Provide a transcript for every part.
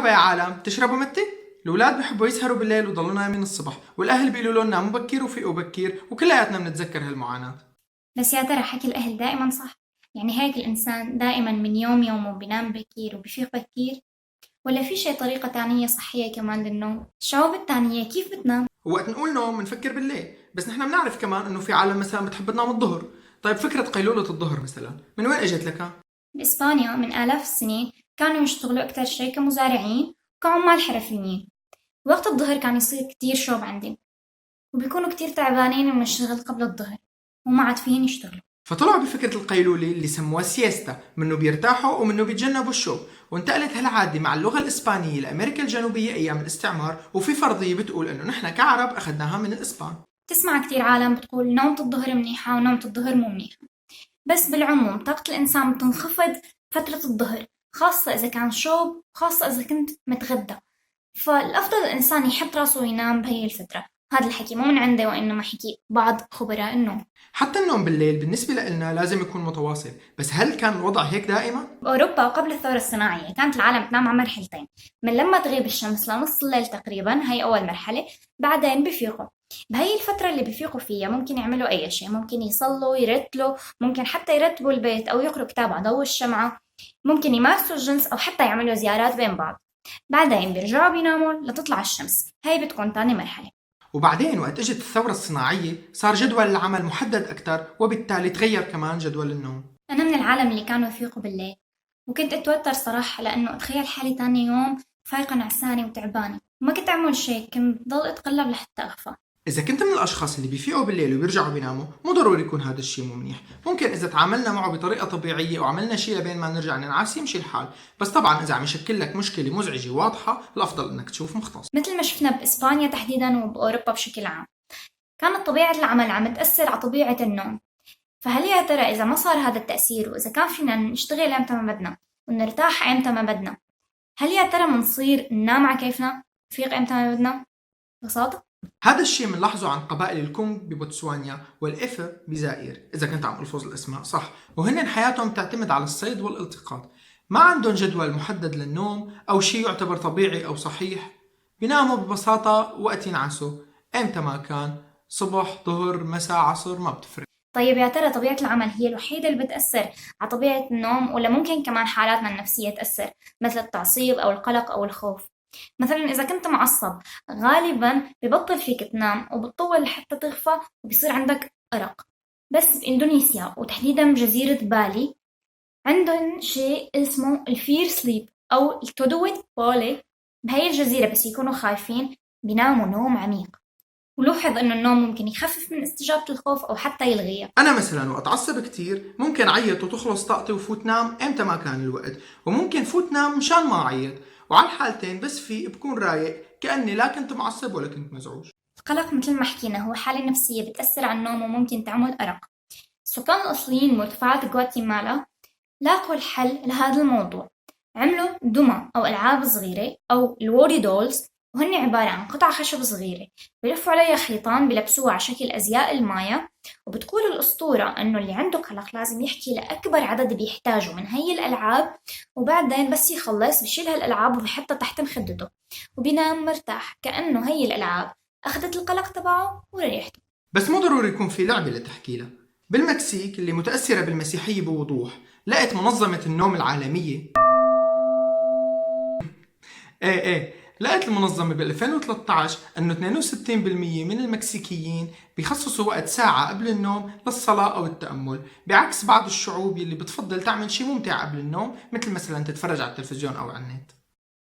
مرحبا يا عالم، تشربوا متى؟ الأولاد بحبوا يسهروا بالليل ويضلوا نايمين الصبح، والأهل بيقولوا لهم ناموا بكير وفيقوا بكير، وكلياتنا بنتذكر هالمعاناة. بس يا ترى حكي الأهل دائما صح؟ يعني هيك الإنسان دائما من يوم يومه بينام بكير وبيفيق بكير؟ ولا في شي طريقة تانية صحية كمان للنوم؟ الشعوب التانية كيف بتنام؟ ووقت نقول نوم بنفكر بالليل، بس نحن بنعرف كمان إنه في عالم مثلا بتحب تنام الظهر. طيب فكرة قيلولة الظهر مثلا، من وين إجت لك؟ بإسبانيا من آلاف السنين كانوا يشتغلوا أكتر شي كمزارعين وكعمال حرفيين. وقت الظهر كان يصير كتير شوب عندهم، وبيكونوا كتير تعبانين من الشغل قبل الظهر وما عاد فيهم يشتغلوا. فطلعوا بفكرة القيلولة اللي سموها سياستا، منه بيرتاحوا ومنه بيتجنبوا الشوب، وانتقلت هالعادة مع اللغة الإسبانية لأمريكا الجنوبية أيام الاستعمار، وفي فرضية بتقول إنه نحن كعرب أخذناها من الإسبان. تسمع كتير عالم بتقول نومة الظهر منيحة ونومة الظهر مو منيحة، بس بالعموم طاقة الإنسان بتنخفض فترة الظهر، خاصة إذا كان شوب، خاصة إذا كنت متغدى. فالأفضل الإنسان يحط راسه وينام بهي الفترة. هذا الحكي مو من عندي، وإنما حكي بعض خبراء النوم. حتى النوم بالليل بالنسبة لنا لازم يكون متواصل، بس هل كان الوضع هيك دائما؟ بأوروبا قبل الثورة الصناعية كانت العالم تنام على مرحلتين، من لما تغيب الشمس لنص الليل تقريبا، هي أول مرحلة. بعدين بفيقوا. بهي الفترة اللي بفيقوا فيها ممكن يعملوا أي شيء، ممكن يصلوا، يرتلوا، ممكن حتى يرتبوا البيت أو يقروا كتاب على ضوء الشمعة، ممكن يمارسوا الجنس أو حتى يعملوا زيارات بين بعض. بعدين بيرجعوا بيناموا لتطلع الشمس، هاي بتكون تاني مرحلة. وبعدين وقت اجت الثورة الصناعية صار جدول العمل محدد أكثر، وبالتالي تغير كمان جدول النوم. أنا من العالم اللي كانوا يفيقوا بالليل، وكنت أتوتر صراحة لأنه أتخيل حالي تاني يوم فايقة نعسانة وتعبانة، وما كنت أعمل شي، كنت ضل أتقلب لحتى أغفى. إذا كنت من الأشخاص اللي بيفيقوا بالليل وبيرجعوا بيناموا، مو ضروري يكون هذا الشيء مو منيح. ممكن إذا تعاملنا معه بطريقة طبيعية وعملنا شيء لبين ما نرجع ننعس يمشي الحال. بس طبعا إذا عم يشكل لك مشكلة مزعجة واضحة، الأفضل إنك تشوف مختص. مثل ما شفنا بإسبانيا تحديدا وبأوروبا بشكل عام، كانت طبيعة العمل عم تأثر على طبيعة النوم. فهل يا ترى إذا ما صار هذا التأثير، وإذا كان فينا نشتغل إمتى ما بدنا ونرتاح إمتى ما بدنا، هل يا ترى منصير ننام على كيفنا نفيق إمتى ما بدنا؟ ببساطة. هذا الشيء بنلاحظه عن قبائل الكونغ ببوتسوانيا والإفر بزائر، إذا كنت عم ألفظ الأسماء صح، وهن حياتهم تعتمد على الصيد والالتقاط. ما عندهم جدول محدد للنوم أو شيء يعتبر طبيعي أو صحيح. بيناموا ببساطة وقت ينعسوا، إمتى ما كان، صبح، ظهر، مساء، عصر، ما بتفرق. طيب يا ترى طبيعة العمل هي الوحيدة اللي بتأثر على طبيعة النوم، ولا ممكن كمان حالاتنا النفسية تأثر، مثل التعصيب أو القلق أو الخوف؟ مثلا إذا كنت معصب غالبا ببطل فيك تنام وبتطول لحتى تغفى وبصير عندك أرق. بس بإندونيسيا وتحديدا بجزيرة بالي عندهم شيء اسمه الفير سليب أو التودويت بولي. بهاي الجزيرة بس يكونوا خايفين بيناموا نوم عميق، ولاحظ إنه النوم ممكن يخفف من استجابة الخوف أو حتى يلغيها. أنا مثلا وقت أتعصب كتير ممكن أعيط وتخلص طاقتي وفوت نام إمتى ما كان الوقت، وممكن فوت نام مشان ما أعيط. وعلى الحالتين بس في بكون رايق، كأني لا كنت معصب ولا كنت مزعوج. القلق مثل ما حكينا هو حالة نفسية بتأثر على النوم وممكن تعمل أرق. السكان الأصليين مرتفعات غواتيمالا لاقوا الحل لهذا الموضوع، عملوا دمى أو ألعاب صغيرة أو الوودي دولز، وهن عبارة عن قطع خشب صغيرة بلفوا عليها خيطان بلبسوها على شكل أزياء المايا. وبتقول الأسطورة إنه اللي عنده قلق لازم يحكي لأكبر عدد بيحتاجه من هي الألعاب، وبعدين بس يخلص بشيل هالألعاب وبحطها تحت مخدته وبينام مرتاح، كأنه هي الألعاب أخذت القلق تبعه وريحته. بس مو ضروري يكون في لعبة لتحكي لها. بالمكسيك اللي متأثرة بالمسيحية بوضوح، لقت منظمة النوم العالمية لقت المنظمة بال 2013 أنه 62% من المكسيكيين بيخصصوا وقت ساعة قبل النوم للصلاة أو التأمل، بعكس بعض الشعوب اللي بتفضل تعمل شيء ممتع قبل النوم، مثل مثلا تتفرج على التلفزيون أو على النت.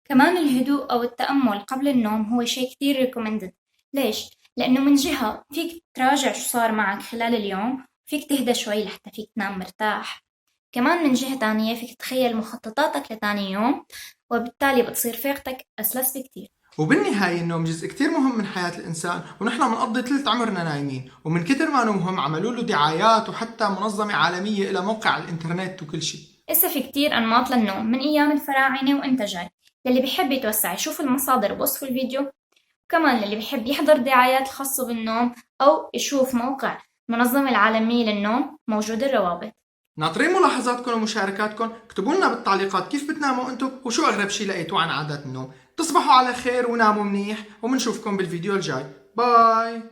كمان الهدوء أو التأمل قبل النوم هو شيء كتير recommended. ليش؟ لأنه من جهة فيك تراجع شو صار معك خلال اليوم، فيك تهدى شوي لحتى فيك تنام مرتاح. كمان من جهة تانية فيك تتخيل مخططاتك لتاني يوم، وبالتالي بتصير فيقتك أسلس بكتير. وبالنهاية النوم جزء كتير مهم من حياة الإنسان، ونحن بنقضي ثلث عمرنا نايمين، ومن كتر ما مهم عملوا له دعايات وحتى منظمة عالمية إلى موقع على الإنترنت وكل شيء. إسا في كتير أنماط للنوم من أيام الفراعنة وإنت جاي، للي بيحب يتوسع يشوف المصادر بوصف الفيديو، وكمان للي بيحب يحضر دعايات خاصة بالنوم أو يشوف موقع المنظمة العالمية للنوم موجود الروابط. ناطرين ملاحظاتكم ومشاركاتكم. اكتبوا لنا بالتعليقات كيف بتناموا انتم وشو اغرب شيء لقيتوه عن عادات النوم. تصبحوا على خير وناموا منيح، وبنشوفكم بالفيديو الجاي. باي.